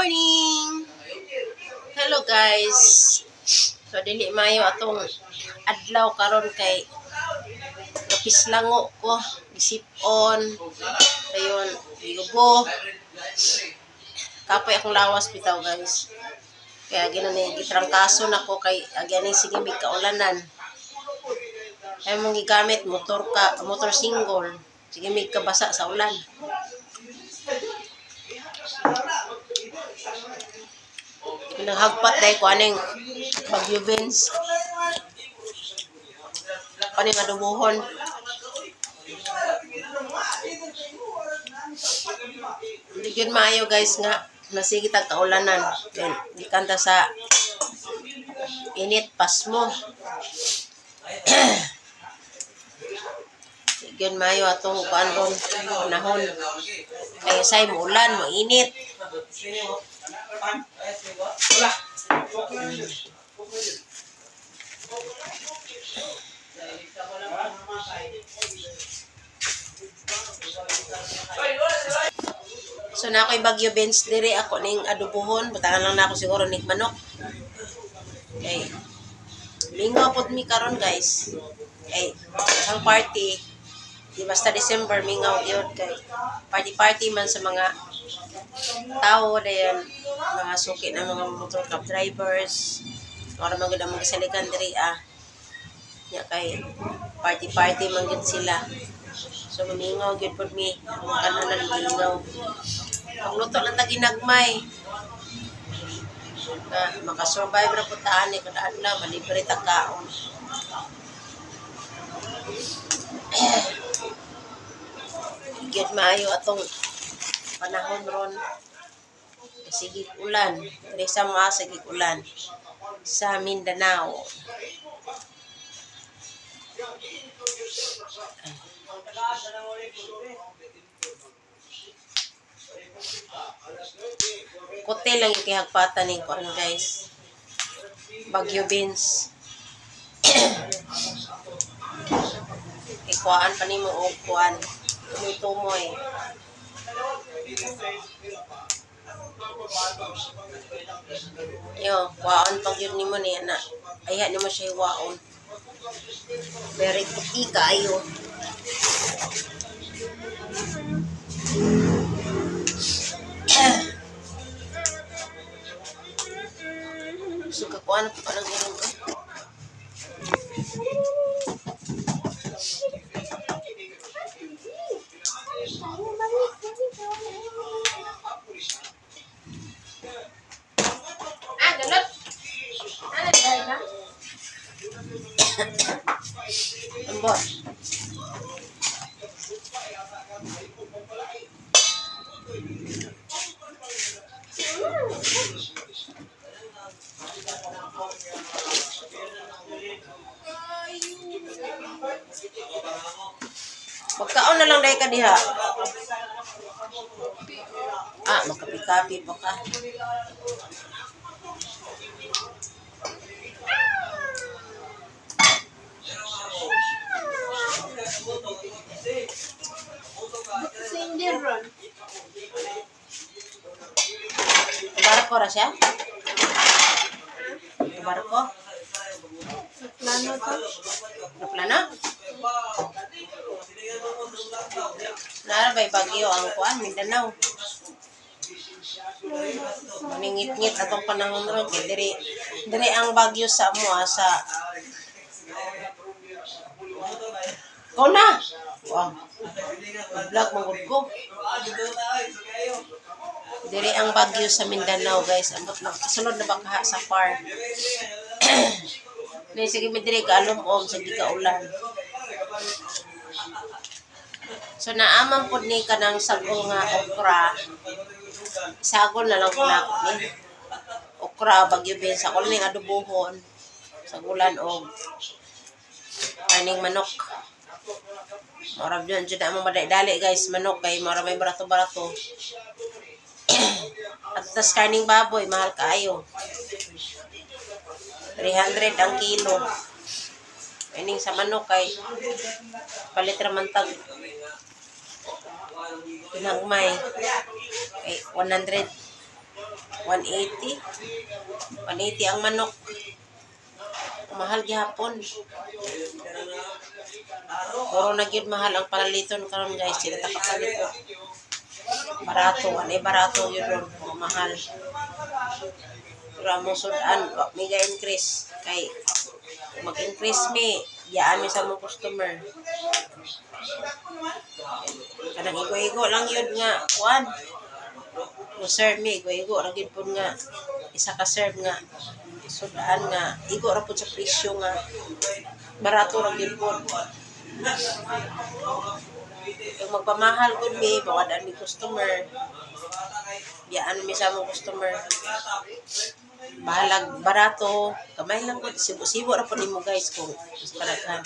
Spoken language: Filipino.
morning! Hello guys! So dili mayo atong adlaw karon kay kapis lango ko, isip-on, dayon giubo. Kapoy akong lawas bitaw guys. Kaya ginani gitrangkaso nako kay agani sige mig kaulanan. Ay mong gigamit motor single. Sige mig kabasa sa ulan. Naghagpat dahil ko aning Bagyo Vince. Aning adubuhon. Hindi yun maayo guys nga. Nasigit ang kaulanan. Then, ikanta sa init pasmo. Hindi yun maayo atong kuandong panahon. Kaya say mo ulan, mo init. So na ako'y Bagyo Vince dire ako ning adubuhon, butangan lang na ako siguro ning manok. Okay. Mingaw pod mi karon guys. Okay. Ang party di basta December mingaw gyud kay party man sa mga tao dayon mga suki ng mga motor cab drivers para magud ang mga saligan diri nya kay party man gyud sila. So mamingaw gyud pod mi kananan mingaw. Pagluto lang ta ginagmay na makasurvive ra pud ta ani kada adlaw malibre ta kaon. Igid maayo atong panahon ron. Sige ulan, diri sa mga sige ulan sa Mindanao. Kote lang yung kihagpatan ko ano guys. Bagyo Vince. Ikuan pa nimo og kuan. Tumoy. Yo, kuan pag yun nimo ni ana. Aya nimo siya waon. Very puti kaayo. Suka ko ano pa lang ganun ko. Galot. Ano dahil na? Ambot. Magkaon na lang dahil ka diha. Magkapi-kapi pa ka. Barko ra siya? Barko? Plano to? Plano? Nara bay Bagyo ang kuan Mindanao. Maningit-ngit atong panahon ron kay diri ang Bagyo sa amo sa Kona. Wow. Vlog mangud ko. Diri ang Bagyo sa Mindanao guys. Ambot lang sunod na baka sa farm. Ni sige mi diri ka alom-om sa gikaulan. So naaman pod ni kanang sagol nga okra. Sagol na lang pula ko ni. Okra Bagyo Vince ako ning adubuhon. Sagulan og aning manok. Marab yun jud mo madali guys manok kay mara may barato-barato. At tas karning baboy mahal kaayo. 300 ang kilo. Ining sa manok kay palit ra man tag pinagmay kay 100. 180. 180 ang manok. Mahal gihapon. Puro na gyud mahal ang palaliton karon guys. Sila ta kapalit. Barato, barato yun ron. Mahal. Pero mo sudan, may ga-increase. Kay mag-increase mi, yaan mi sa mga customer. Kanang igo-igo lang yun nga, kuan. Mo serve mi, igo-igo, ragid po nga, isa ka serve nga, sudan nga, igo ra po sa presyo nga, barato ragid po. Yung magpamahal gud mi, bawad mi customer, yaan mi sa mga customer. Bahalag barato, kamay lang gud, sibo-sibo ra po nimo guys kung gusto ka.